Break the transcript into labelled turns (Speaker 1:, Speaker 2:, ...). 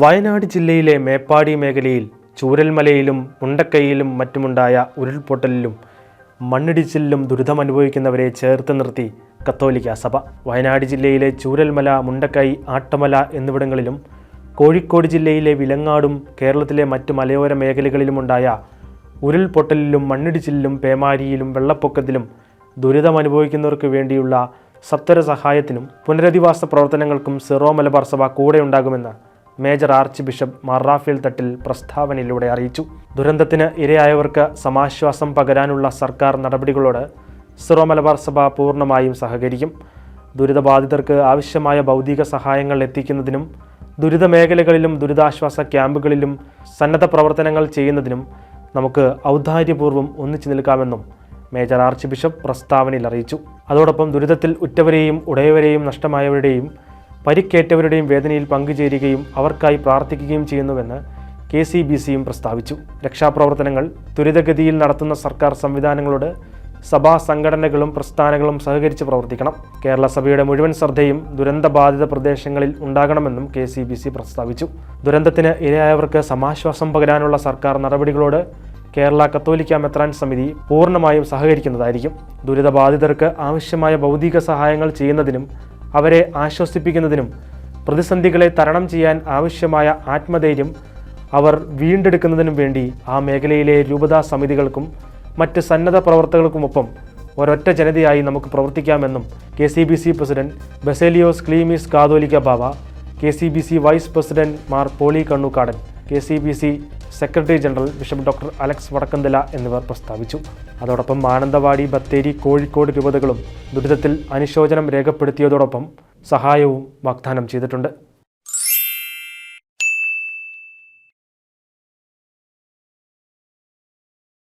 Speaker 1: വയനാട് ജില്ലയിലെ മേപ്പാടി മേഖലയിൽ ചൂരൽമലയിലും മുണ്ടക്കൈയിലും മറ്റുമുണ്ടായ ഉരുൾപൊട്ടലിലും മണ്ണിടിച്ചിലിലും ദുരിതമനുഭവിക്കുന്നവരെ ചേർത്ത് നിർത്തി കത്തോലിക്ക സഭ. വയനാട് ജില്ലയിലെ ചൂരൽമല, മുണ്ടക്കൈ, ആട്ടമല എന്നിവിടങ്ങളിലും കോഴിക്കോട് ജില്ലയിലെ വിലങ്ങാടും കേരളത്തിലെ മറ്റു മലയോര മേഖലകളിലുമുണ്ടായ ഉരുൾപൊട്ടലിലും മണ്ണിടിച്ചിലിലും പേമാരിയിലും വെള്ളപ്പൊക്കത്തിലും ദുരിതമനുഭവിക്കുന്നവർക്ക് വേണ്ടിയുള്ള സത്വര സഹായത്തിനും പുനരധിവാസ പ്രവർത്തനങ്ങൾക്കും സിറോ മലബാർ സഭ കൂടെയുണ്ടാകുമെന്ന് major archbishop Mar Raphael Thattil പ്രസ്താവനയിലൂടെ അറിയിച്ചു. ദുരന്തത്തിന് ഇരയായവർക്ക് സമാശ്വാസം പകരാനുള്ള സർക്കാർ നടപടികളോട് സിറോ മലബാർ സഭ പൂർണ്ണമായും സഹകരിക്കും. ദുരിതബാധിതർക്ക് ആവശ്യമായ ഭൗതിക സഹായങ്ങൾ എത്തിക്കുന്നതിനും ദുരിത മേഖലകളിലും ദുരിതാശ്വാസ ക്യാമ്പുകളിലും സന്നദ്ധ പ്രവർത്തനങ്ങൾ ചെയ്യുന്നതിനും നമുക്ക് ഔദാര്യപൂർവ്വം ഒന്നിച്ചു നിൽക്കാമെന്നും മേജർ ആർച്ച് ബിഷപ്പ് പ്രസ്താവനയിൽ അറിയിച്ചു. അതോടൊപ്പം ദുരിതത്തിൽ ഉറ്റവരെയും ഉടയവരെയും നഷ്ടമായവരുടെയും പരിക്കേറ്റവരുടെയും വേദനയിൽ പങ്കുചേരുകയും അവർക്കായി പ്രാർത്ഥിക്കുകയും ചെയ്യുന്നുവെന്ന് KCBCയും പ്രസ്താവിച്ചു. രക്ഷാപ്രവർത്തനങ്ങൾ ത്വരിതഗതിയിൽ നടത്തുന്ന സർക്കാർ സംവിധാനങ്ങളോട് സഭാ സംഘടനകളും പ്രസ്ഥാനങ്ങളും സഹകരിച്ച് പ്രവർത്തിക്കണം. കേരള സഭയുടെ മുഴുവൻ ശ്രദ്ധയും ദുരന്തബാധിത പ്രദേശങ്ങളിൽ ഉണ്ടാകണമെന്നും KCBC പ്രസ്താവിച്ചു. ദുരന്തത്തിന് ഇരയായവർക്ക് സമാശ്വാസം പകരാനുള്ള സർക്കാർ നടപടികളോട് കേരള കത്തോലിക്ക മെത്രാൻ സമിതി പൂർണ്ണമായും സഹകരിക്കുന്നതായിരിക്കും. ദുരിതബാധിതർക്ക് ആവശ്യമായ ഭൗതിക സഹായങ്ങൾ ചെയ്യുന്നതിനും അവരെ ആശ്വസിപ്പിക്കുന്നതിനും പ്രതിസന്ധികളെ തരണം ചെയ്യാൻ ആവശ്യമായ ആത്മധൈര്യം അവർ വീണ്ടെടുക്കുന്നതിനും വേണ്ടി ആ മേഖലയിലെ രൂപതാ സമിതികൾക്കും മറ്റ് സന്നദ്ധ പ്രവർത്തകർക്കുമൊപ്പം ഒരൊറ്റ ജനതയായി നമുക്ക് പ്രവർത്തിക്കാമെന്നും KCBC president Baselios Cleemis Catholicos Bava, KCBC vice president Mar Pauly Kannookadan, KCBC secretary general bishop doctor Alex Vadakkumthala എന്നിവർ പ്രസ്താവിച്ചു. അതോടൊപ്പം മാനന്തവാടി, ബത്തേരി, കോഴിക്കോട് രൂപതകളും ദുരിതത്തിൽ അനുശോചനം രേഖപ്പെടുത്തിയതോടൊപ്പം സഹായവും വാഗ്ദാനം ചെയ്തിട്ടുണ്ട്.